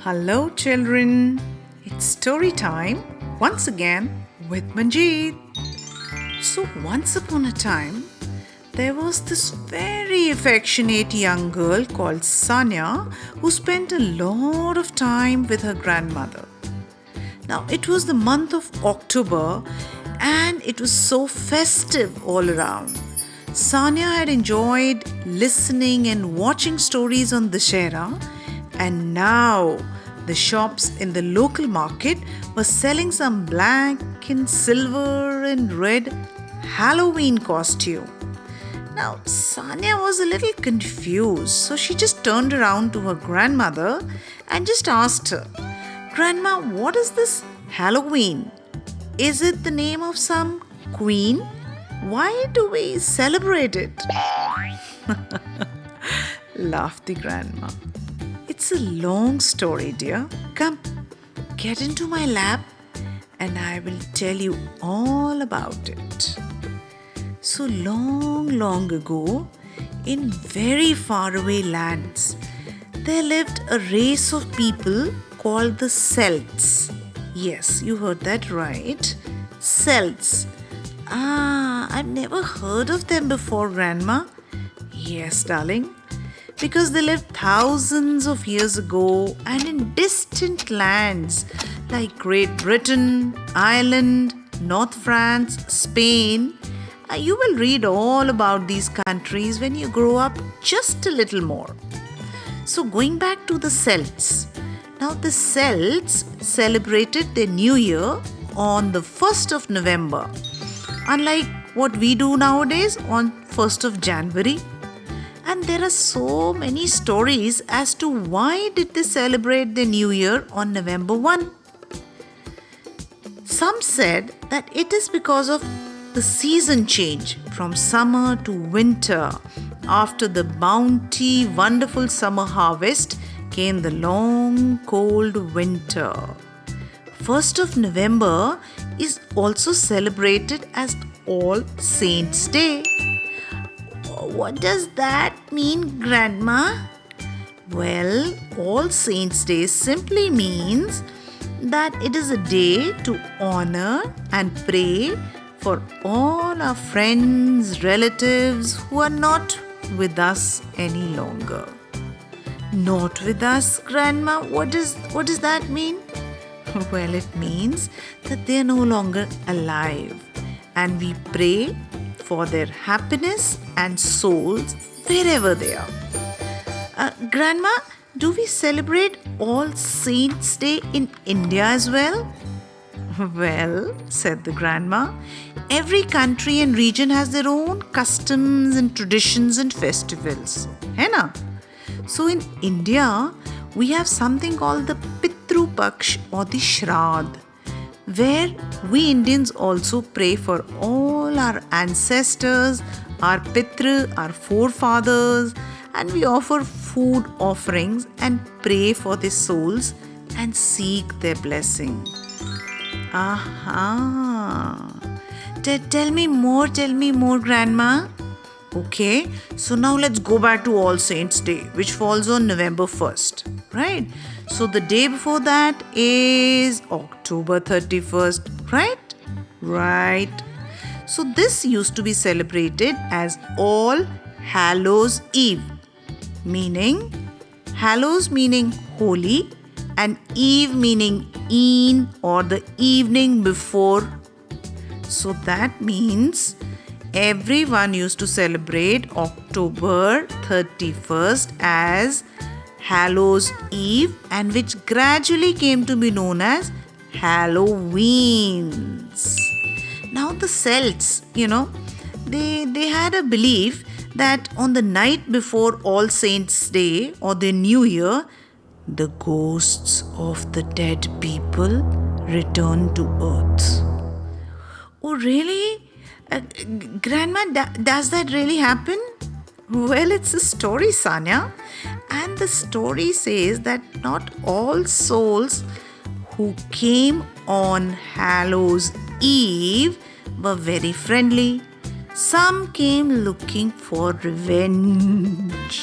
Hello, children. It's story time once again with Manjeet. So, once upon a time, there was this very affectionate young girl called Sanya who spent a lot of time with her grandmother. Now, it was the month of October and it was so festive all around. Sanya had enjoyed listening and watching stories on Dussehra, and now the shops in the local market were selling some black and silver and red Halloween costume. Now, Sanya was a little confused, so she just turned around to her grandmother and just asked her, "Grandma, what is this Halloween? Is it the name of some queen? Why do we celebrate it?" Laughed the grandma. "It's a long story, dear. Come, get into my lap and I will tell you all about it." So long ago, in very faraway lands, there lived a race of people called the Celts. Yes, you heard that right. Celts. I've never heard of them before, Grandma. Yes, darling. Because they lived thousands of years ago and in distant lands like Great Britain, Ireland, North France, Spain. You will read all about these countries when you grow up just a little more. So, going back to the Celts. Now, the Celts celebrated their New Year on the 1st of November, unlike what we do nowadays on 1st of January. And there are so many stories as to why did they celebrate the New Year on November 1. Some said that it is because of the season change from summer to winter. After the bounty, wonderful summer harvest came the long, cold winter. 1st of November is also celebrated as All Saints' Day. What does that mean, Grandma? Well, All Saints' Day simply means that it is a day to honor and pray for all our friends, relatives who are not with us any longer. Not with us, Grandma? What does that mean? Well, it means that they are no longer alive, and we pray for their happiness and souls wherever they are. Grandma, do we celebrate All Saints' Day in India as well? Well, said the grandma, every country and region has their own customs and traditions and festivals. Hai na? So in India, we have something called the Pitru Paksh or the Shraddh, where we Indians also pray for all our ancestors, our Pitra, our forefathers, and we offer food offerings and pray for their souls and seek their blessing. Aha! Tell me more, Grandma. Okay, so now let's go back to All Saints' Day, which falls on November 1st, right? So the day before that is October 31st, right? Right. So this used to be celebrated as All Hallows Eve, meaning Hallows meaning holy and Eve meaning evening or the evening before. So that means everyone used to celebrate October 31st as Hallows Eve, and which gradually came to be known as Halloweens. Now the Celts, they had a belief that on the night before All Saints' Day or the New Year, the ghosts of the dead people return to earth. Oh, really? Grandma, does that really happen? Well, it's a story, Sanya. And the story says that not all souls who came on Hallows Eve were very friendly. Some came looking for revenge.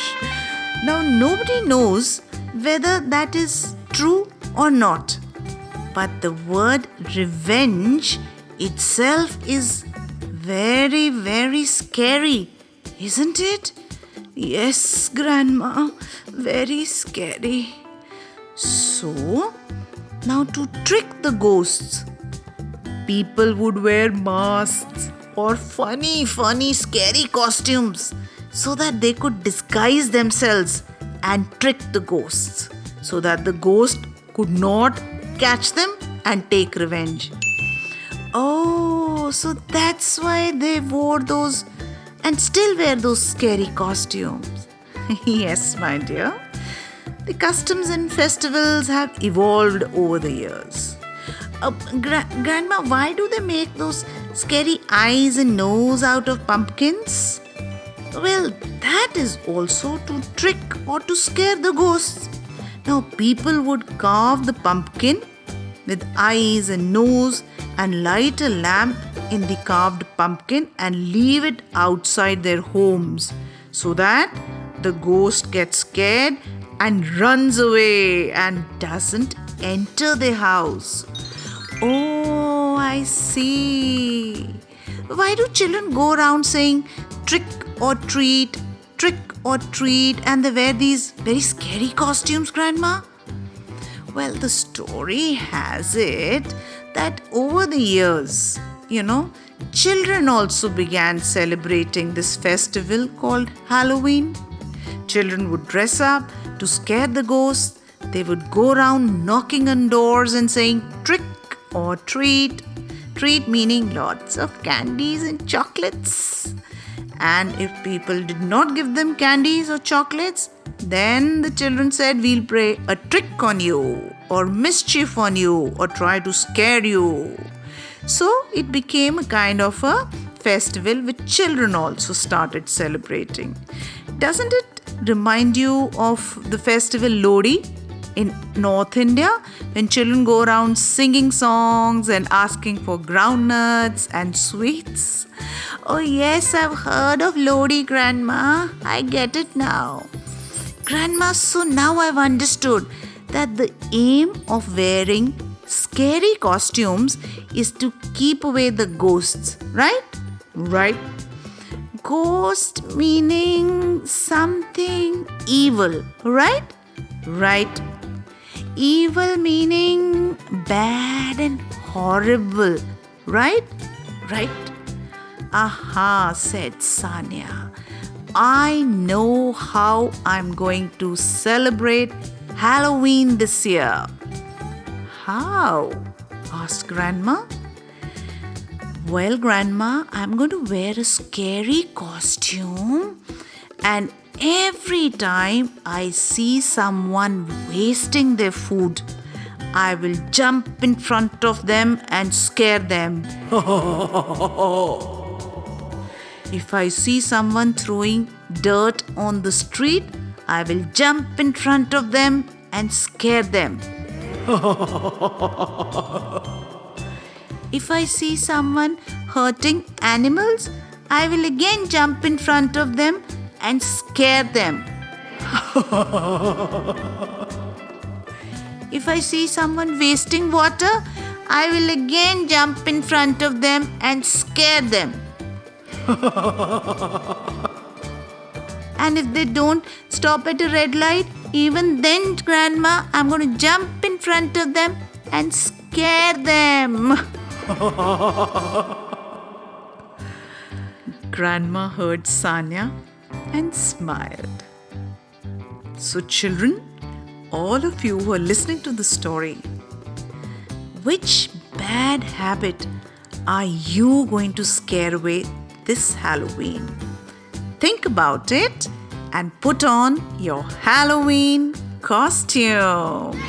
Now, nobody knows whether that is True or not? But the word revenge itself is very, very scary, isn't it? Yes, Grandma, very scary. So, now to trick the ghosts, people would wear masks or funny, scary costumes so that they could disguise themselves and trick the ghosts so that the ghost could not catch them and take revenge. Oh, so that's why they wore those and still wear those scary costumes. Yes, my dear. The customs and festivals have evolved over the years. Grandma, why do they make those scary eyes and nose out of pumpkins? Well, that is also to trick or to scare the ghosts. Now, people would carve the pumpkin with eyes and nose and light a lamp in the carved pumpkin and leave it outside their homes so that the ghost gets scared and runs away and doesn't enter the house. Oh, I see. Why do children go around saying trick or treat, and they wear these very scary costumes, Grandma? Well, the story has it that over the years, children also began celebrating this festival called Halloween. Children would dress up to scare the ghosts. They would go around knocking on doors and saying trick or treat. Treat meaning lots of candies and chocolates. And if people did not give them candies or chocolates, then the children said, we'll play a trick on you or mischief on you or try to scare you. So it became a kind of a festival which children also started celebrating. Doesn't it remind you of the festival Lodi in North India, when children go around singing songs and asking for groundnuts and sweets? Oh yes, I've heard of Lodi, Grandma. I get it now. Grandma, so now I've understood that the aim of wearing scary costumes is to keep away the ghosts, right? Right. Ghost meaning something evil, right? Right. Evil meaning bad and horrible, right? Right. Aha, said Sanya. I know how I'm going to celebrate Halloween this year. How? Asked Grandma. Well, Grandma, I'm going to wear a scary costume, and every time I see someone wasting their food, I will jump in front of them and scare them. If I see someone throwing dirt on the street, I will jump in front of them and scare them. If I see someone hurting animals, I will again jump in front of them and scare them. If I see someone wasting water, I will again jump in front of them and scare them. And if they don't stop at a red light, even then, Grandma, I'm going to jump in front of them and scare them. Grandma heard Sanya and smiled. So, children, all of you who are listening to the story, which bad habit are you going to scare away this Halloween? Think about it and put on your Halloween costume.